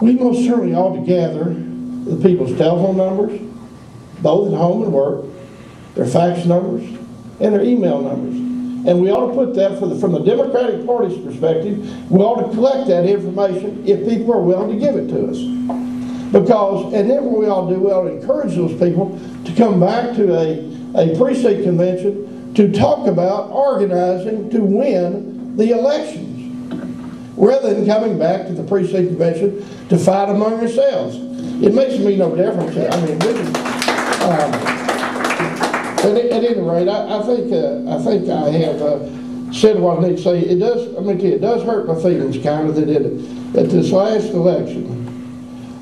we most certainly ought to gather the people's telephone numbers, both at home and work, their fax numbers, and their email numbers. And we ought to put that, from the Democratic Party's perspective, we ought to collect that information if people are willing to give it to us. Because, and then what we ought to do, we ought to encourage those people to come back to a precinct convention to talk about organizing to win the elections, rather than coming back to the precinct convention to fight among ourselves. It makes me no difference. I mean, at any rate, I think I have said what I need to say. It does. Let me tell you, it does hurt my feelings kind of that at this last election,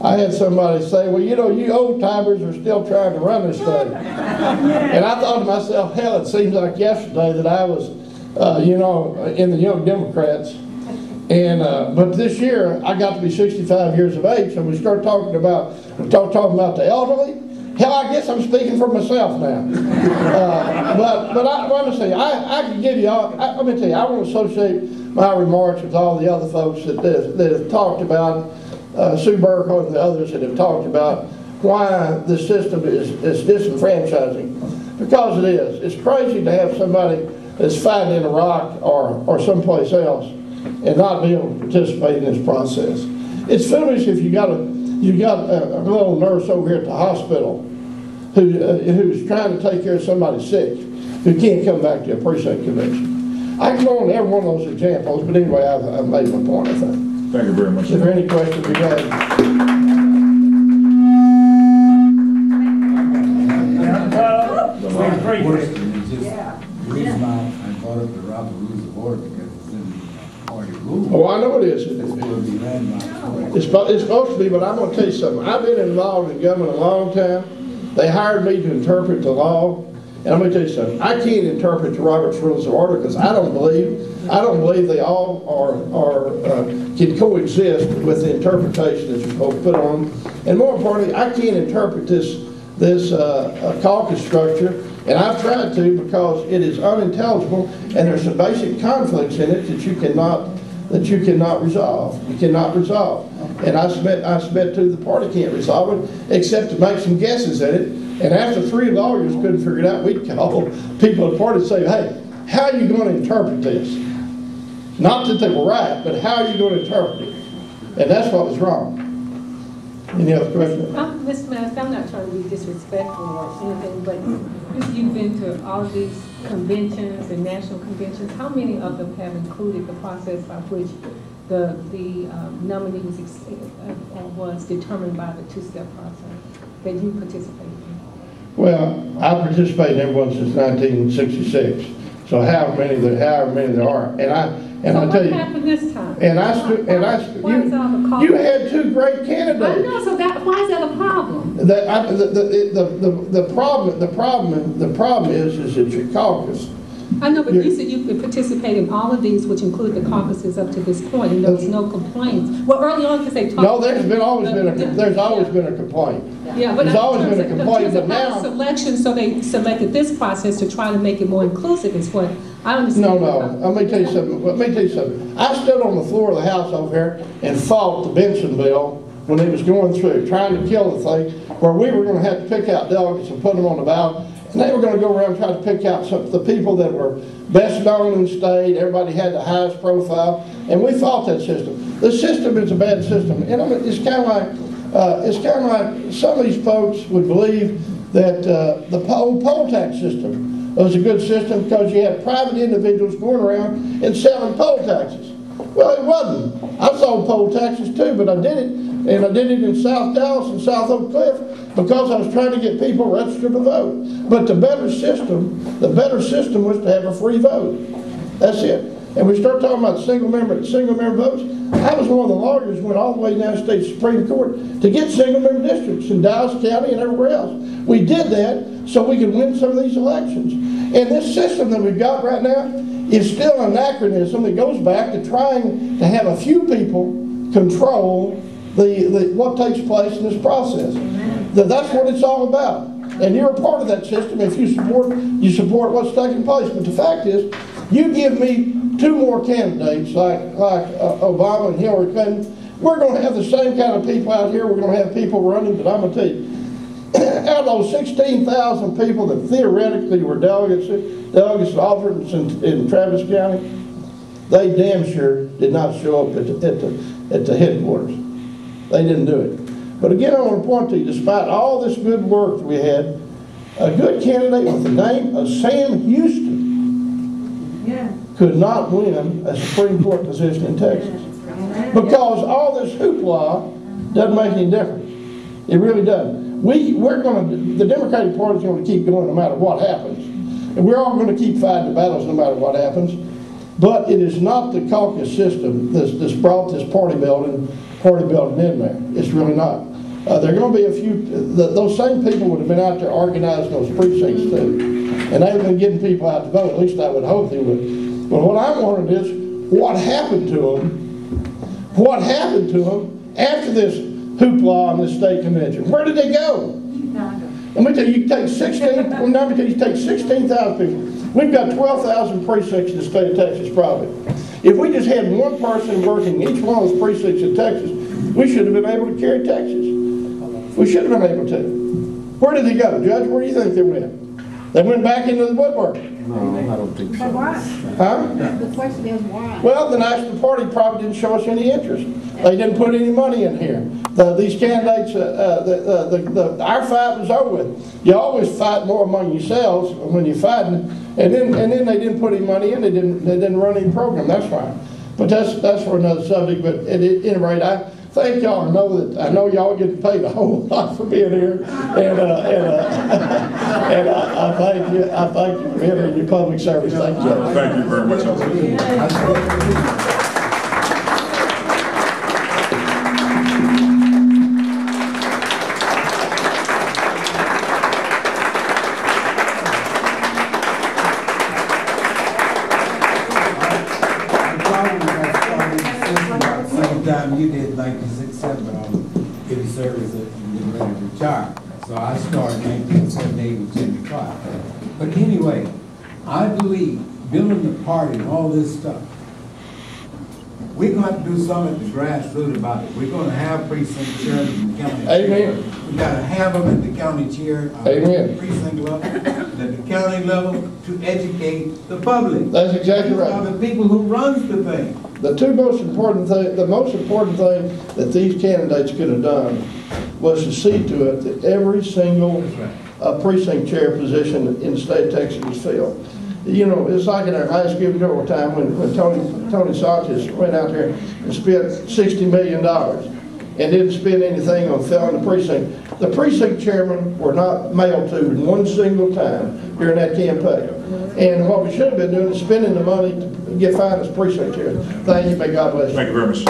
I had somebody say, "Well, you know, you old timers are still trying to run this thing," and I thought to myself, "Hell, it seems like yesterday that I was, you know, in the Young Democrats." And but this year I got to be 65 years of age, so we start talking about the elderly. Hell, I guess I'm speaking for myself now. But I want to say, I can give you all, let me tell you, I want to associate my remarks with all the other folks that have talked about, Sue Burkle and the others that have talked about why the system is disenfranchising. Because it is. It's crazy to have somebody that's fighting in Iraq or someplace else and not be able to participate in this process. It's foolish if you got a little nurse over here at the hospital who's trying to take care of somebody sick who can't come back to a precinct convention. I can go on every one of those examples, but anyway, I've made my point, I think. Thank you very much. Is there any questions you got? The reason I brought up the Robert Rules of Order because it's in the party rule. Oh, I know it is. It's supposed to be, but I'm going to tell you something. I've been involved in government a long time. They hired me to interpret the law, and I'm going to tell you something. I can't interpret the Robert's Rules of Order because I don't believe they all can coexist with the interpretation that you're supposed to put on. And more importantly, I can't interpret this caucus structure, and I've tried to because it is unintelligible, and there's some basic conflicts in it that you cannot resolve. You cannot resolve. And I submit to the party can't resolve it except to make some guesses at it. And after 3 lawyers couldn't figure it out, we'd call people at the party and say, "Hey, how are you going to interpret this?" Not that they were right, but how are you going to interpret it? And that's what was wrong. Any other questions? Mr. Mattox, I'm not trying to be disrespectful or anything, but you've been to all of these conventions and national conventions. How many of them have included the process by which the nominee was determined by the two-step process that you participated in? Well, I participated in every one since 1966. So however many there are, and I tell you, what happened this time? You had 2 great candidates. I know, so why is that a problem? The problem is that your caucus. I know, but you said you could participate in all of these, which include the caucuses up to this point, and there was no complaints. Well, early on, because they talked. No, there's always been a complaint. Yeah, but there's always been a complaint, but now selection, so they selected this process to try to make it more inclusive. Is what I understand. No. Let me tell you something. I stood on the floor of the House over here and fought the Benson bill when it was going through, trying to kill the thing, where we were going to have to pick out delegates and put them on the ballot. And they were going to go around and try to pick out the people that were best known in the state. Everybody had the highest profile, and we fought that system. The system is a bad system, and it's kind of like some of these folks would believe that the poll tax system was a good system because you had private individuals going around and selling poll taxes. Well, it wasn't. I sold poll taxes too, but I did it, and I did it in South Dallas and South Oak Cliff because I was trying to get people registered to vote. But the better system was to have a free vote. That's it. And we start talking about single member votes. I was one of the lawyers who went all the way down to the state Supreme Court to get single member districts in Dallas County and everywhere else. We did that so we could win some of these elections. And this system that we've got right now is still an anachronism that goes back to trying to have a few people control what takes place in this process. That's what it's all about. And you're a part of that system if you support what's taking place. But the fact is, you give me 2 more candidates like Obama and Hillary Clinton, We're going to have the same kind of people out here. We're going to have people running, but I'm going to tell you, out of those 16,000 people that theoretically were delegates and alternates in Travis County, they damn sure did not show up at the headquarters. They didn't do it. But again, I want to point to you, despite all this good work that we had, a good candidate with the name of Sam Houston could not win a Supreme Court position in Texas. Because all this hoopla doesn't make any difference. It really doesn't. The Democratic Party is going to keep going no matter what happens. And we're all going to keep fighting the battles no matter what happens. But it is not the caucus system that's brought this party building in there. It's really not. There are going to be a few, those same people would have been out there organizing those precincts too. And they've been getting people out to vote, at least I would hope they would. But what I'm wondering is, what happened to them? What happened to them after this hoopla on this state convention? Where did they go? Let me tell you, you take 16,000 people. We've got 12,000 precincts in the state of Texas, probably. If we just had one person working each one of those precincts in Texas, we should have been able to carry Texas. We should have been able to. Where did they go, Judge? Where do you think they went? They went back into the woodwork. No, I don't think so. But why? Huh? The question is why? Well, the National Party probably didn't show us any interest. They didn't put any money in here. These candidates, our fight was over with. You always fight more among yourselves when you're fighting, and then they didn't put any money in. They didn't run any program. That's fine. But that's for another subject. But at any rate, I thank y'all. I know y'all get paid a whole lot for being here, and I thank you. I thank you for being in your public service. Thank you. Thank you very much. You did 1967, but I was in service and getting ready to retire. So I started 1978 with 75. But anyway, I believe building the party and all this stuff, we're going to have to do something at the grassroots about it. We're going to have precinct chairs in the county. Amen. We've got to have them at the county chair, Amen. Precinct level, at the county level, to educate the public. That's exactly right. Are the people who runs the thing. The most important thing that these candidates could have done was to see to it that every single precinct chair position in the state of Texas was filled. You know, it's like in our high school girl time when Tony Sanchez went out there and spent $60 million and didn't spend anything on filling the precinct. The precinct chairmen were not mailed to in one single time during that campaign. And what we should have been doing is spending the money to find us precinct chairs. Thank you. May God bless you. Thank you very much.